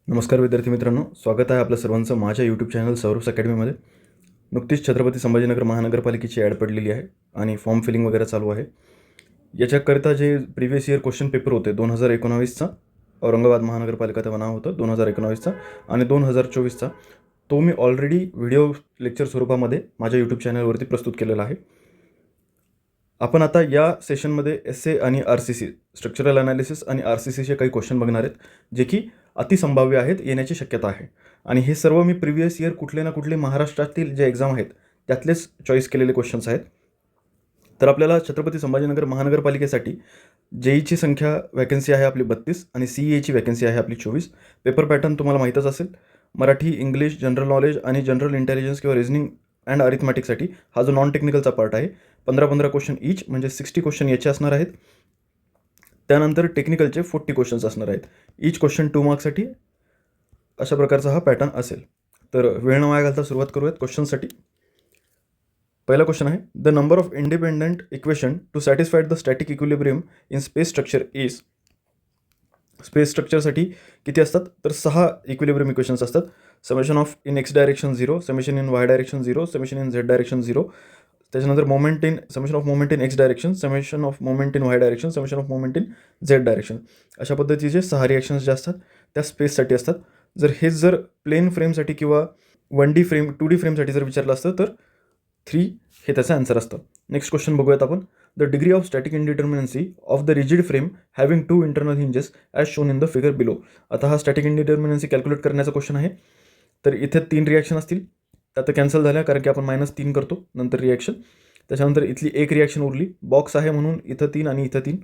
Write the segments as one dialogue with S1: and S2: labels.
S1: नमस्कार विद्यार्थी मित्रांनो, स्वागत आहे आपलं सर्वांचं माझ्या यूट्यूब चॅनल सौरभ अकॅडमीमध्ये. नुकतीच छत्रपती संभाजीनगर महानगरपालिकेची ॲड पडलेली आहे आणि फॉर्म फिलिंग वगैरे चालू आहे. याच्याकरिता जे प्रिव्हियस इयर क्वेश्चन पेपर होते 2019चा औरंगाबाद महानगरपालिका तेव्हा नाव होतं 2019चा आणि 2024चा, तो मी ऑलरेडी व्हिडिओ लेक्चर स्वरूपामध्ये माझ्या यूट्यूब चॅनलवरती प्रस्तुत केलेला आहे. आपण आता या सेशनमध्ये एस ए आणि R C C structural analysis आणि आर सी सीचे काही क्वेश्चन बघणार आहेत, जे की अतिसंभाव्य आहेत, येण्याची शक्यता आहे. आणि हे सर्व मी प्रिव्हियस इयर कुठले ना कुठले महाराष्ट्रातील जे एक्झाम आहेत त्यातलेच चॉईस केलेले क्वेश्चन्स आहेत. तर आपल्याला छत्रपती संभाजीनगर महानगरपालिकेसाठी जेईची संख्या वॅकन्सी आहे आपली 32 आणि सी एची वॅकन्सी आहे आपली 24. पेपर पॅटर्न तुम्हाला माहीतच असेल. मराठी, इंग्लिश, जनरल नॉलेज आणि जनरल इंटेलिजन्स किंवा रिझनिंग अँड अरिथमॅटिकसाठी हा जो नॉन टेक्निकलचा पार्ट आहे 15-15 क्वेश्चन ईच, म्हणजे 60 क्वेश्चन याचे असणार आहेत. त्यानंतर टेक्निकलचे 40 क्वेश्चन्स असणार आहेत. Each question 2 मार्क्ससाठी. अशा प्रकारचा हा पॅटर्न असेल. तर वेळ न वाया घालता सुरुवात करूयात क्वेश्चनसाठी. पहिला क्वेश्चन आहे, the number of independent equation to satisfied the static equilibrium in space structure is. Space स्ट्रक्चरसाठी किती असतात तर 6 इक्विलिब्रियम इक्वेशन्स असतात. Summation of in X direction 0, summation in Y direction 0, summation in Z direction 0. त्याच्यानंतर moment in summation of moment in X direction, summation of moment in Y direction, summation of moment in Z direction. अशा पद्धतीचे 6 reactions जे असतात त्या स्पेससाठी असतात. जर plain फ्रेमसाठी किंवा 1D frame 2D फ्रेमसाठी जर विचारलं असतं तर 3 हे त्याचं आन्सर असतं. नेक्स्ट क्वेश्चन बघूयात आपण. The degree of static indeterminacy of the rigid frame having 2 internal hinges as shown in the figure below. आता हा स्टॅटिक इंडिटर्मिनन्सी कॅल्क्युलेट करण्याचा क्वेश्चन आहे. तर इथे 3 रिॲक्शन असतील, त्या कॅन्सल झाल्या कारण की आपण -3 करतो नंतर रिॲक्शन. त्याच्यानंतर इथली एक रिॲक्शन उरली, बॉक्स आहे म्हणून इथं 3 आणि इथं 3,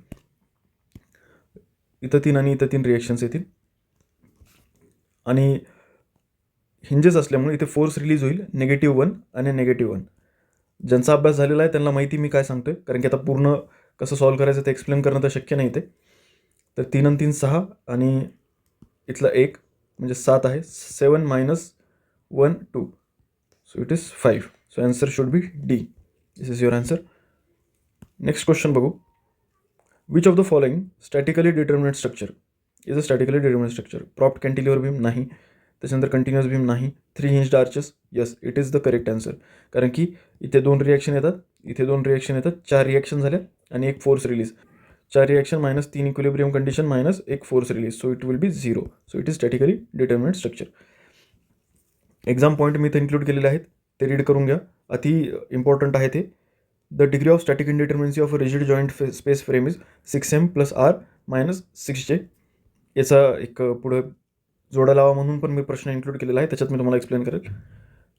S1: इथं 3 आणि इथं 3 रिॲक्शन्स येतील. आणि हिंजेस असल्यामुळे इथे फोर्स रिलीज होईल -1 आणि -1. ज्यांचा अभ्यास झालेला आहे त्यांना माहिती मी काय सांगतोय, कारण की आता पूर्ण कसं सॉल्व्ह करायचं ते एक्सप्लेन करणं तर शक्य नाही ते. तर 3 आणि 3 6 आणि इथला 1 म्हणजे 7 आहे. 7 - 1 2, so it is 5. So answer should be D. This is your answer. Next question बघू. Which of the following statically determinate structure is a statically determinate structure. Propped cantilever beam नाही, त्याच्यानंतर कंटिन्युअस बीम नाही, 3 hinged arches yes, it is the correct answer. कारण की इथे 2 reaction येतात, इथे 2 reaction येतात, 4 रिॲक्शन झाल्या आणि एक force release. 4 reaction -3 equilibrium condition -1 force release, so it will be 0. So it is statically determinate structure. Exam point मी इथे इन्क्लूड केलेले आहेत, ते रीड करून घ्या. अति इम्पॉर्टंट आहे ते. The degree of static indeterminacy of a rigid joint space frame is 6m + r - 6j. याचा एक पुढं जोडा लावा म्हणून पण मी प्रश्न इन्क्लूड केलेला आहे, त्याच्यात मी तुम्हाला एक्सप्लेन करेल.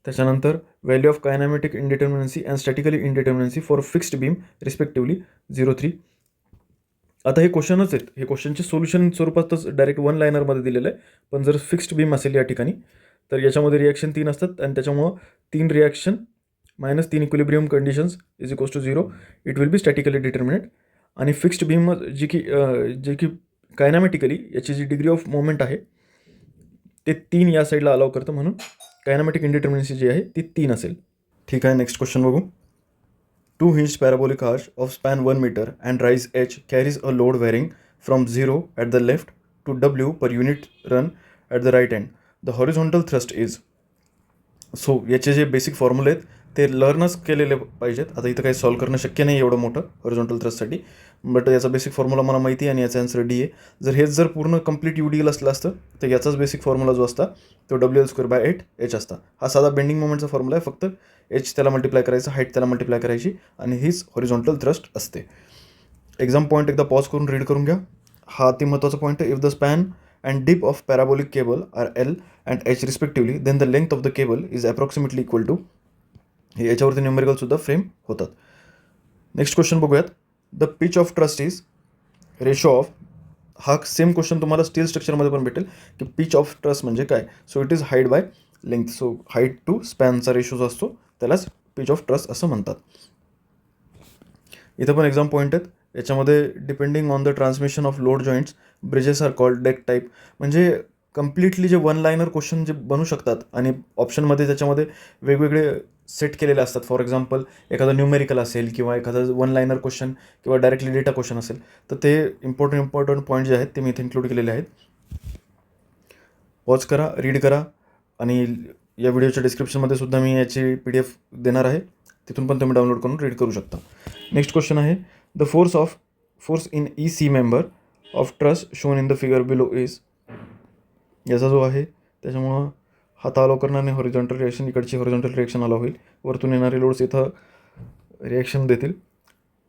S1: त्याच्यानंतर value of kinematic indeterminacy and statically indeterminacy for fixed beam respectively 0-3. आता हे क्वेश्चनच आहेत, हे क्वेश्चनचे सोल्युशन स्वरूपातच डायरेक्ट 1 लायनरमध्ये दिलेलं आहे. पण जर फिक्स्ड बीम असेल या ठिकाणी तर याच्यामध्ये रिॲक्शन 3 असतात आणि त्याच्यामुळं 3 reaction -3 equilibrium conditions is equals to 0, it will be statically determinate. आणि फिक्स्ड बीम जे की कायनॅमेटिकली याची जी डिग्री ऑफ मोमेंट आहे ते 3 या साईडला अलाव करतं, म्हणून कायनॅमेटिक इंडिटर्मिनन्सी जी आहे ती 3 असेल. ठीक आहे, नेक्स्ट क्वेश्चन बघू. 2 hinged parabolic arch of span 1 meter and rise h carries a load varying from 0 at the left to W per unit run at the right end. The horizontal thrust is. So याचे जे basic फॉर्म्युले आहेत ते लर्नच केलेले पाहिजेत. आता इथं काही solve करणं शक्य नाही एवढं मोठं हॉरिझॉन्टल थ्रस्टसाठी, बट याचा बेसिक फॉर्म्युला मला माहिती आहे आणि याचा आन्सर डी आहे. जर हेच जर पूर्ण कंप्लीट UDL असलं असतं तर याचाच बेसिक फॉर्म्युला जो असता तो WL²/8h असता. हा साधा बेंडिंग मोमेंटचा फॉर्म्युला आहे, फक्त h त्याला मल्टिप्लाय करायचं, हाईट त्याला मल्टिप्लाय करायची आणि हीच हॉरिझॉन्टल थ्रस्ट असते. एक्झाम पॉईंट एकदा पॉज करून रीड करून घ्या. हा अति महत्त्वाचा पॉईंट आहे. If the span and dip of parabolic cable are L and H respectively, then the length of the cable is approximately equal to. हे याच्यावरती न्यूमेरिकल सुद्धा फ्रेम होतात. नेक्स्ट क्वेश्चन बघूयात. The pitch of truss is ratio of. हा same question तुम्हाला steel स्ट्रक्चरमध्ये पण भेटेल की पिच ऑफ ट्रस्ट म्हणजे काय. So it is height by length. So height to स्पॅनचा रेशो जो असतो त्यालाच पिच ऑफ ट्रस्ट असं म्हणतात. इथं पण एक्झाम पॉईंट आहेत. याच्यामध्ये depending on the transmission of load joints bridges are called deck type. म्हणजे कम्प्लिटली जे 1 लायनर क्वेश्चन जे बनू शकतात आणि ऑप्शनमध्ये त्याच्यामध्ये वेगवेगळे सेट केलेले असतात. फॉर एक्झाम्पल एखादं न्यूमेरिकल असेल किंवा एखादं 1 लायनर क्वेश्चन किंवा डायरेक्टली डेटा क्वेश्चन असेल तर ते इम्पॉर्टंट पॉईंट जे आहेत ते मी इथे इन्क्लूड केलेले आहेत. पॉज करा, रीड करा आणि या व्हिडिओच्या डिस्क्रिप्शनमध्ये सुद्धा मी याची PDF देणार आहे, तिथून पण तुम्ही डाउनलोड करून रीड करू शकता. नेक्स्ट क्वेश्चन आहे the force in EC member of trust shown in the figure below is. याचा जो आहे त्याच्यामुळं हात अलाव करण्याने हॉरिझॉन्टल रिॲक्शन, इकडची हॉरिझॉन्टल रिॲक्शन अलाव होईल, वरतून येणारे लोड्स इथं रिॲक्शन देतील.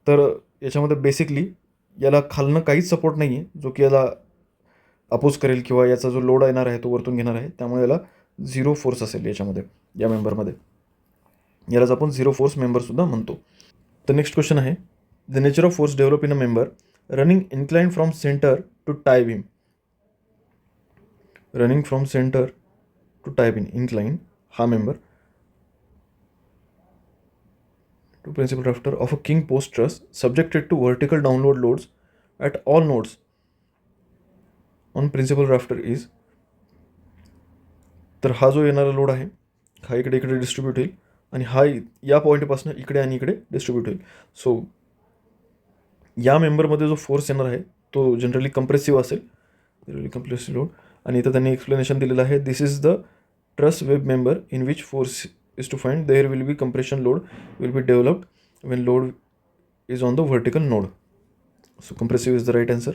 S1: तर याच्यामध्ये बेसिकली याला खालनं काहीच सपोर्ट नाही आहे जो की याला अपोज करेल किंवा याचा जो लोड येणार आहे तो वरतून घेणार आहे, त्यामुळे याला 0 फोर्स असेल याच्यामध्ये, या मेंबरमध्ये. यालाच आपण 0 फोर्स मेंबरसुद्धा म्हणतो. तर नेक्स्ट क्वेश्चन आहे the nature of force develop in a member running inclined from centre to tie beam. Running from centre to tie beam incline हा member to principal rafter of a king post truss subjected to vertical downward loads at all nodes on principal rafter is. तर हा जो येणारा load आहे हा इकडे distribute होईल आणि हा या पॉईंटपासून इकडे आणि इकडे डिस्ट्रीब्यूट होईल. सो या मेंबरमध्ये जो फोर्स येणार आहे तो जनरली कंप्रेसिव्ह असेल, कंप्रेसिव्ह लोड. आणि इथं त्यांनी एक्सप्लेनेशन दिलेलं आहे this is the truss web member in which force is to find there will be compression load will be developed when load is on the vertical node. So compressive is the right answer.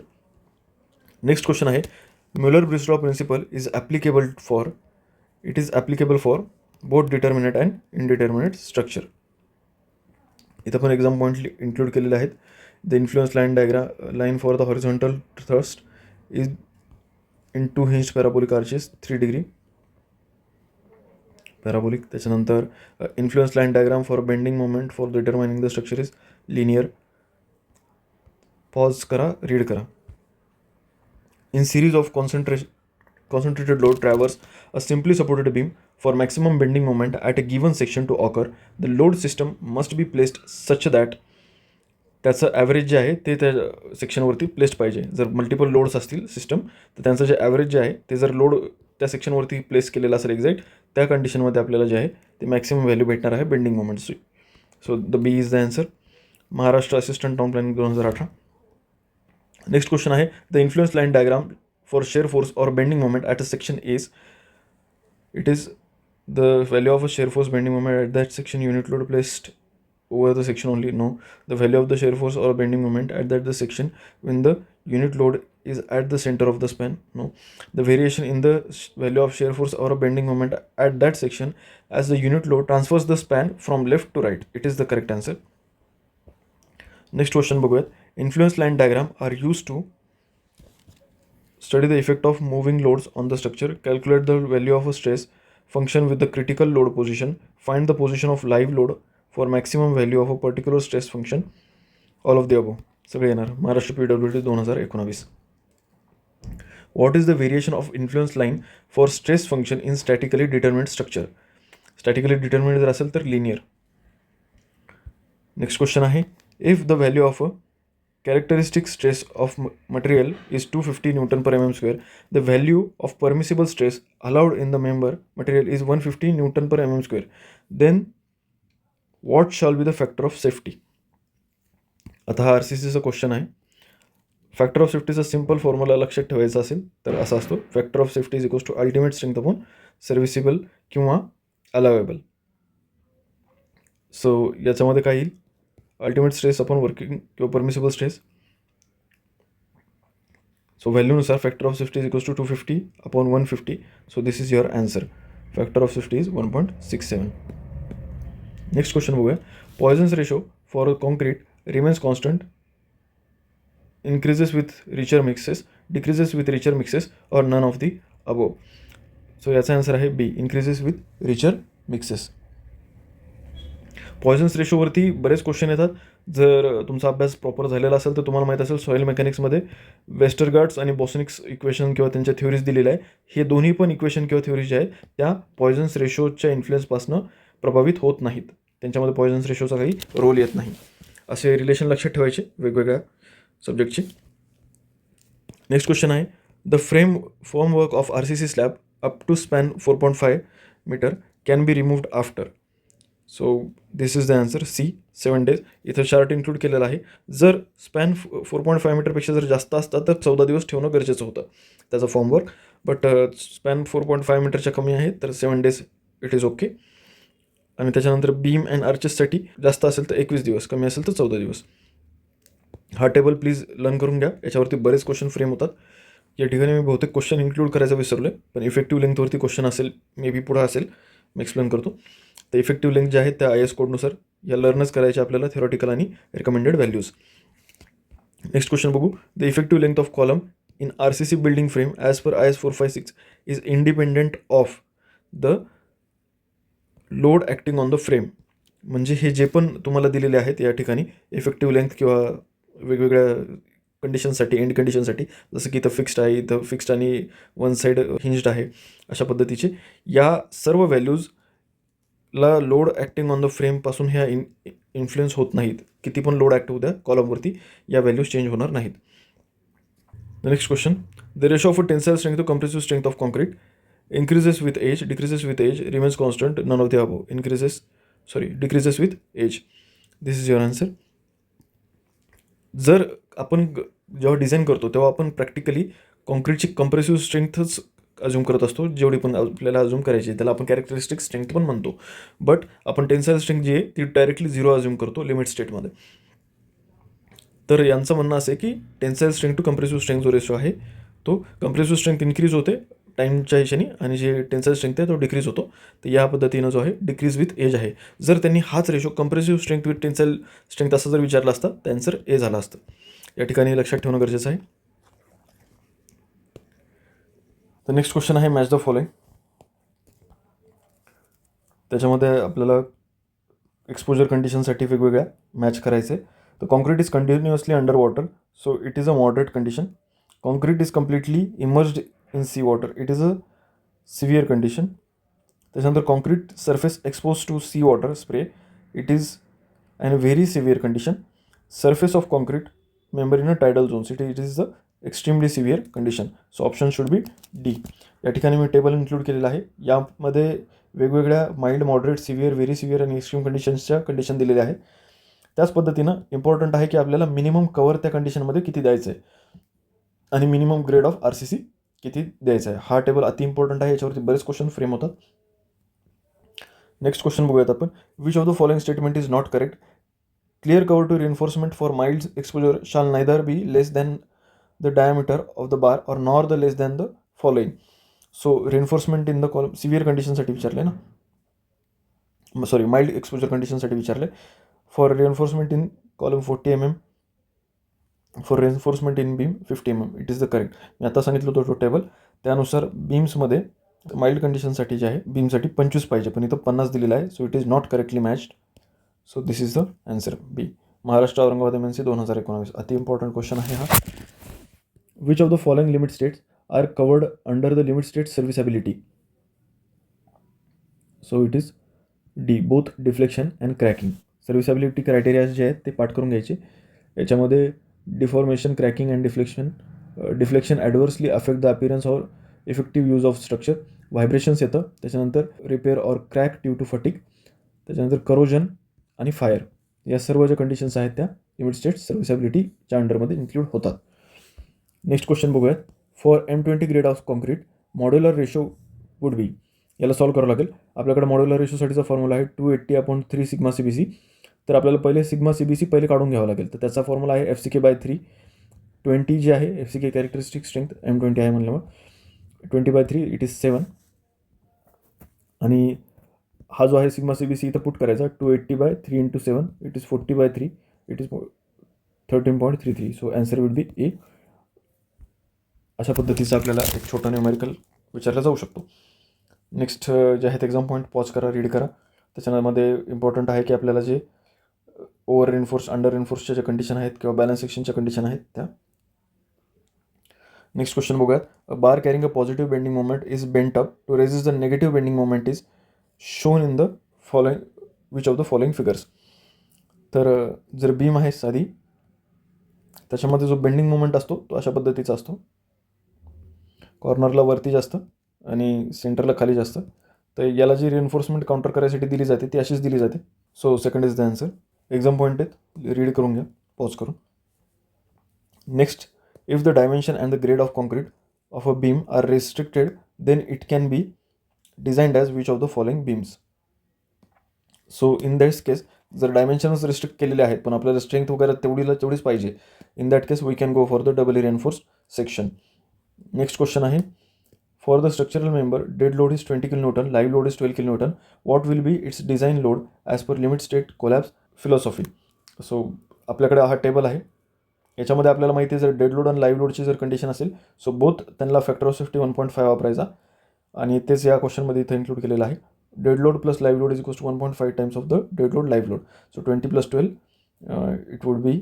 S1: Next question आहे Mueller-Breslau principle is applicable for both determinate and indeterminate structure. इथं पण exam point include केलेले आहेत. The influence line for the horizontal thrust is in 2 hinged parabolic arches 3 degree parabolic. त्याच्यानंतर influence line diagram for bending moment for determining the structure is linear. Pause करा, read करा. In series of concentrated load traverse a simply supported beam for maximum bending moment at a given section to occur, the load system must be placed such that त्याचं average जे आहे ते त्या सेक्शनवरती placed पाहिजे. जर multiple loads असतील system तर त्यांचं जे ॲव्हरेज जे आहे ते जर लोड त्या सेक्शनवरती प्लेस केलेला असेल एक्झॅक्ट, त्या कंडिशनमध्ये आपल्याला जे आहे ते मॅक्सिमम व्हॅल्यू भेटणार आहे बेंडिंग मोमेंट्सची. So the B is the answer. Maharashtra assistant town planning 2018. Next question आहे the influence line diagram for shear force or bending moment at a section is. It is the value of a shear force bending moment at that section unit load placed over the section only. No. The value of the shear force or bending moment at that the section when the unit load is at the center of the span. No. The variation in the value of shear force or a bending moment at that section as the unit load transfers the span from left to right. It is the correct answer. Next question बघूयात. Influence line diagram are used to study the effect of moving loads on the structure, calculate the value of a stress function with the critical load position, find the position of live load for maximum value of a particular stress function. All of the above सगळे येणार. Maharashtra PWD 2019. What is the variation of influence line for stress function in statically determined structure? Statically determined जर असेल तर linear. Next question आहे if the value of a characteristic stress of material is 250 Newton per mm square, the value of permissible stress allowed in the member material is 150 Newton per mm square, then what shall be the factor of safety? आता हा RCCचा question आहे. Factor of सेफ्टीचा simple formula लक्षात ठेवायचा असेल तर असा असतो factor of safety is equals to ultimate strength upon serviceable किंवा अलावेबल. सो याच्यामध्ये काय येईल अल्टिमेट स्ट्रेस अपॉन वर्किंग किंवा परमिसिबल स्ट्रेस. सो व्हॅल्यूनुसार factor of safety is equals to 250 upon 150. So this is your answer. Factor of safety is 1.67. Next question बघूया. Poisson's ratio for a concrete remains constant, increases with richer mixes, decreases with richer mixes or none of the above. So याचा answer आहे B increases with richer mixes. Poisson's रेशोवरती बरेच question येतात. जर तुमचा अभ्यास proper झालेला असेल तर तुम्हाला माहीत असेल सॉईल मेकॅनिक्समध्ये वेस्टरगार्ड्स आणि बॉसनिक्स इक्वेशन किंवा त्यांच्या थ्योरीज दिलेल्या आहे. हे दोन्ही पण इक्वेशन किंवा थ्योरीज जे आहेत त्या पॉयझन्स रेशोच्या इन्फ्लुएन्सपासून प्रभावित होत नाहीत. त्यांच्यामध्ये पॉयझन्स रेशोचा काही रोल येत नाही. असे रिलेशन लक्षात ठेवायचे वेगवेगळ्या सब्जेक्टची. नेक्स्ट क्वेश्चन आहे the formwork of RCC slab up to span 4.5 metre can be removed after. So this is the answer C. 7 days. इथं चार्ट इन्क्लूड केलेला आहे. जर स्पॅन 4.5 मीटरपेक्षा जर जास्त असता तर 14 दिवस ठेवणं गरजेचं होतं त्याचा फॉर्मवर. बट स्पॅन 4.5 मीटरच्या कमी आहे तर 7 डेज इट इज ओके. आणि त्याच्यानंतर बीम अँड आर्चेससाठी जास्त असेल तर 21 दिवस, कमी असेल तर 14 दिवस. हा टेबल प्लीज लर्न करून घ्या. याच्यावरती बरेच क्वेश्चन फ्रेम होतात. या ठिकाणी मी बहुतेक क्वेश्चन इन्क्लूड करायचं विसरलो आहे, पण इफेक्टिव्ह लेंथवरती क्वेश्चन असेल, मे बी पुढं असेल, मी एक्सप्लेन करतो. तर इफेक्टिव्ह लेंथ जे आहे त्या IS कोडनुसार या लर्नच करायचे आपल्याला, थेरॉटिकल आणि रिकमेंडेड व्हॅल्यूज. नेक्स्ट क्वेश्चन बघू. The effective length of column in RCC building frame as per IS 456 is independent of the load acting on the frame. म्हणजे हे जे पण तुम्हाला दिलेले आहेत या ठिकाणी इफेक्टिव्ह लेंथ किंवा वेगवेगळ्या कंडिशनसाठी, एंड कंडिशनसाठी, जसं की इथं फिक्स्ड आहे, इथं फिक्स्ड आणि वन साईड हिंज्ड आहे, अशा पद्धतीचे या सर्व व्हॅल्यूजला लोड ॲक्टिंग ऑन द फ्रेमपासून ह्या इन्फ्लुएन्स होत नाहीत. किती पण लोड ॲक्ट होऊ द्या कॉलमवरती, या व्हॅल्यूज चेंज होणार नाहीत. Next question. The ratio of tensile strength to compressive strength of concrete increases with age, decreases with age, remains constant, none of the above. Decreases with age. This is your answer. जर आपण जेव्हा design करतो तेव्हा आपण practically कॉन्क्रीटची compressive स्ट्रेंथच assume करत असतो, जेवढी पण आपल्याला अज्युम करायची, त्याला आपण कॅरेक्टरिस्टिक स्ट्रेंथ पण म्हणतो. बट आपण टेन्साईल स्ट्रेंथ जी आहे ती डायरेक्टली 0 अज्युम करतो लिमिट स्टेटमध्ये. तर यांचं म्हणणं असं आहे की tensile strength to compressive strength जो रेशो आहे तो कंप्रेसिव्ह स्ट्रेंथ इन्क्रीज होते टाईमच्या हिशोबाने, आणि जे टेन्साईल स्ट्रेंथ आहे तो डिक्रीज होतो. तर या पद्धतीनं जो आहे डिक्रीज विथ एज आहे. जर त्यांनी हाच ratio compressive strength with tensile strength असं जर विचारलं असतं तर आन्सर ए झालं असतं. या ठिकाणी लक्षात ठेवणं गरजेचं आहे. तर नेक्स्ट क्वेश्चन आहे मॅच द फॉलोइंग. त्याच्यामध्ये आपल्याला एक्सपोजर कंडिशनसाठी वेगवेगळ्या मॅच करायचे. तर concrete is continuously under water, so it is a moderate condition. Concrete is completely immersed in sea water, it is a severe condition. त्याच्यानंतर concrete surface expose to sea water spray, it is and very severe condition. Surface of concrete member in a tidal zones, it is the extremely severe condition. So option should be D. या ठिकाणी मी table include केलेलं आहे. यामध्ये वेगवेगळ्या mild, moderate, severe, very severe आणि extreme कंडिशन्सच्या condition दिलेल्या आहेत. त्याच पद्धतीनं इम्पॉर्टंट आहे की आपल्याला मिनिमम कवर त्या कंडिशनमध्ये किती द्यायचं आहे आणि मिनिमम ग्रेड ऑफ RCC किती द्यायचं आहे. हा टेबल अति इम्पॉर्टंट आहे, याच्यावरती बरेच क्वेश्चन फ्रेम होतात. नेक्स्ट क्वेश्चन बघूयात आपण. Which of the following statement is not correct. Clear cover to reinforcement for mild exposure shall neither be less than the diameter of the bar or nor the less than the following. So reinforcement in the column severe कंडिशनसाठी विचारले ना, sorry mild exposure कंडिशनसाठी विचारले. For reinforcement in column 40 mm, for reinforcement in beam 50 mm. It is the correct. मी आता सांगितलं होतं तो टेबल, त्यानुसार बीम्समध्ये माइल्ड कंडिशनसाठी जे आहे बीमसाठी 25 पाहिजे, पण इथं 50 दिलेलं आहे. So it is not correctly matched. So this is the answer B. Maharashtra Aurangabad MNC 2019. अति इम्पॉर्टंट क्वेश्चन आहे हा. Which of the following limit states are covered under the limit state serviceability. So it is D, both deflection and cracking. Serviceability criteria जे आहेत ते पाठ करून घ्यायचे. याच्यामध्ये deformation, cracking and deflection adversely affect the appearance or effective use of structure. Vibrations येतं. त्याच्यानंतर repair or crack due to fatigue. त्याच्यानंतर करोजन आणि फायर. या सर्व ज्या कंडिशन्स आहेत त्या लिमिट स्टेट सर्व्हिसॅबिलिटीच्या अंडरमध्ये इन्क्लूड होतात. नेक्स्ट क्वेश्चन बघूयात. For M20 grade of concrete modular ratio would be. याला सॉल्व करावं लागेल. आपल्याकडे मॉड्युलर रेशोसाठीचा फॉर्म्युला आहे 280/3 सिग्मा CBC. तर आपल्याला पहिले सिग्मा CBC पहिले काढून घ्यावं लागेल. तर त्याचा फॉर्म्युला आहे FCK/3. 20 जे आहे FCK कॅरेक्टरिस्टिक स्ट्रेंथ M20 आहे म्हणल्यामुळे 20/3 इट इज 7. आणि हा जो आहे सिग्मा CBC इथं पुट करायचा 280/3 × 7 it is 40/3 it is 13.33. So answer will be A. अशा पद्धतीचं आपल्याला एक छोटा न्यूमेरिकल विचारला जाऊ शकतो. नेक्स्ट जे आहेत एक्झाम पॉईंट पॉज करा, रीड करा. त्याच्यामध्ये इम्पॉर्टंट आहे की आपल्याला जे ओव्हर इन्फोर्स, अंडर इन्फोर्सच्या ज्या कंडिशन आहेत किंवा बॅलन्स सेक्शनच्या कंडिशन आहेत त्या. नेक्स्ट क्वेश्चन बघूयात. A bar carrying a positive bending moment is bent up to resist the negative bending moment is shown in the following which of the following figures. तर जर beam आहे साधी, त्याच्यामध्ये जो बेंडिंग मोमेंट असतो तो अशा पद्धतीचा असतो. कॉर्नरला वरती जास्त आणि सेंटरला खाली जास्त. तर याला जी रिएन्फोर्समेंट काउंटर करायसाठी दिली जाते ती अशीच दिली जाते. So second is the answer. Exam point आहेत, रीड करून घ्या पॉज करून. Next, if the dimension and the grade of concrete of a beam are restricted then it can be designed as which of the following beams. So in that case जर डायमेन्शनच restrict केलेले आहेत पण आपल्याला strength वगैरे तेवढीच पाहिजे, in that case we can go for the doubly reinforced section. Next question आहे, for the structural member dead load is 20 kN, live load is 12 kN, what will be its design load as per limit state collapse philosophy. So आपल्याकडे हा table आहे. याच्यामध्ये आपल्याला माहिती आहे जर dead load आणि लाईव्ह लोडची जर कंडिशन असेल सो बोथ त्यांना फॅक्टर ऑफ सेफ्टी 1.5 वापरायचा आणि तेच या क्वेश्चनमध्ये इथं इन्क्लूड केलेलं आहे. Dead load plus live load is equals to 1.5 times of the dead load live load. So 20 + 12 it would be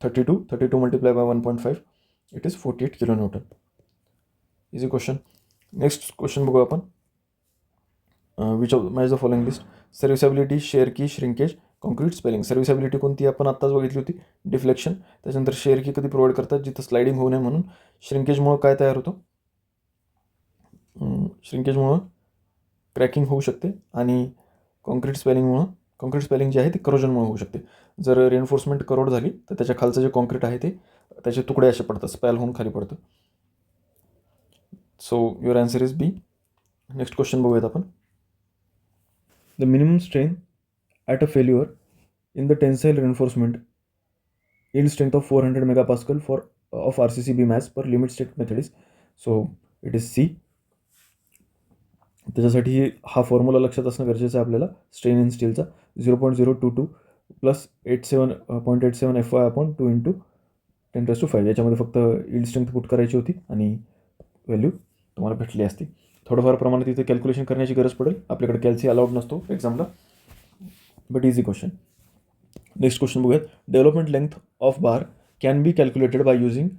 S1: 32 multiply by 1.5 it is 48 kN. Easy question. Next question बघू आपण. Which of match the following list. Serviceability, shear key, shrinkage, concrete spalling. Serviceability कोणती आपण आत्ताच बघितली होती, deflection. त्याच्यानंतर share की कधी प्रोव्हाइड करतात, जिथं स्लायडिंग होऊ नये म्हणून. श्रिंकेजमुळं काय तयार होतं, श्रिंकेजमुळं क्रॅकिंग होऊ शकते आणि कॉन्क्रीट स्पेलिंग जे आहे ते करोजनमुळे होऊ शकते. जर रेन्फोर्समेंट करोड झाली तर त्याच्या खालचं जे कॉन्क्रीट आहे ते त्याचे तुकडे असे पडतात, स्पॅल होऊन खाली पडतं. So your answer is B. Next question बघूयात आपण. The minimum strength at a failure in the tensile reinforcement yield strength of 400 MPa for of RCC beam as per limit state method is. So it is C. त्याच्यासाठी हा formula लक्षात असणं गरजेचं आहे आपल्याला. Strain in स्टीलचा 0.022 plus 87.87 Fy/2 × 10⁵. याच्यामध्ये फक्त यील्ड स्ट्रेंथ पुट करायची होती आणि व्हॅल्यू तुम्हाला भेटली असती. थोडंफार प्रमाणात इथे कॅल्क्युलेशन करण्याची गरज पडेल, आपल्याकडे कॅल्सी अलाउड नसतो एक्झामला, but easy question. Next question बघूयात. Development length of bar can be calculated by using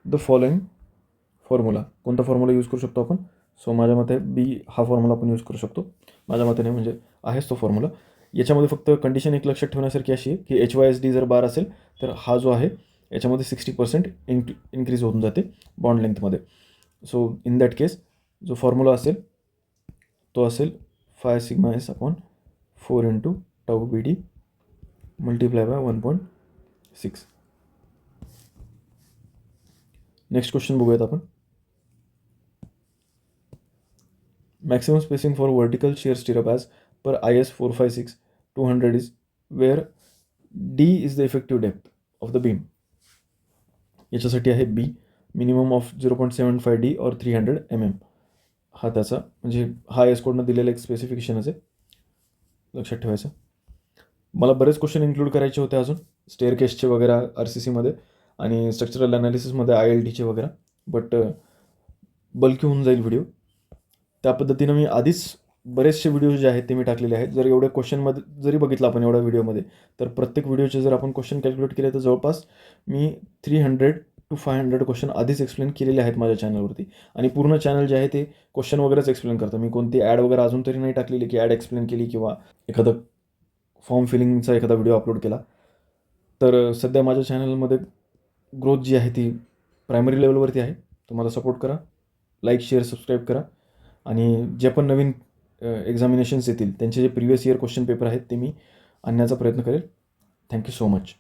S1: the following formula. कोणता फॉर्म्युला यूज करू शकतो आपण. सो माझ्या मते बी हा फॉर्म्युला आपण यूज करू शकतो. माझ्या मते नाही, म्हणजे आहेच तो फॉर्म्युला. याच्यामध्ये फक्त कंडिशन एक लक्षात ठेवण्यासारखी अशी आहे की HYSD जर बार असेल तर हा जो आहे याच्यामध्ये 60% इन्क्रीज होऊन जाते बॉन्ड लेंथमध्ये. सो इन दॅट केस जो फॉर्म्युला असेल तो असेल φ/s/4 × τBD multiply by 1.6. Next question बघूयात आपण. Maximum spacing for vertical shear stirrup as per IS 456-200 is where D is the effective depth of the beam. याच्यासाठी आहे बी मिनिमम ऑफ 0.75 D और 300 mm. हा त्याचा म्हणजे हा एस कोडनं दिलेला एक स्पेसिफिकेशनच आहे, लक्षात ठेवायचं. मला बरेच क्वेश्चन इन्क्लूड करायचे होते अजून स्टेअरकेसचे वगैरे RCCमध्ये आणि स्ट्रक्चरल ॲनालिसिसमध्ये ILTचे वगैरे, बट बल्की होऊन जाईल व्हिडिओ. त्या पद्धतीनं मी आधीच बरेचसे व्हिडिओ जे आहेत ते मी टाकलेले आहेत. जर एवढ्या क्वेश्चनमध्ये जरी बघितलं आपण एवढ्या व्हिडिओमध्ये तर प्रत्येक व्हिडिओचे जर आपण क्वेश्चन कॅल्क्युलेट केले तर जवळपास मी 300 to 500 क्वेश्चन आधीच एक्सप्लेन केलेले आहेत माझ्या चॅनलवरती. आणि पूर्ण चॅनल जे आहे ते क्वेश्चन वगैरेच एक्सप्लेन करतं. मी कोणती ॲड वगैरे अजून तरी नाही टाकलेली की ॲड एक्सप्लेन केली किंवा एखादं फॉर्म फिलिंगचा एखादा व्हिडिओ अपलोड केला. तर सध्या माझ्या चॅनलमध्ये ग्रोथ जी आहे ती प्रायमरी लेवलवरती आहे. तुम्हाला सपोर्ट करा, लाईक, शेअर, सबस्क्राईब करा आणि जे पण नवीन एक्झामिनेशन्स येतील त्यांचे जे प्रिव्हियस इयर क्वेश्चन पेपर आहेत ते मी आणण्याचा प्रयत्न करेल. Thank you so much.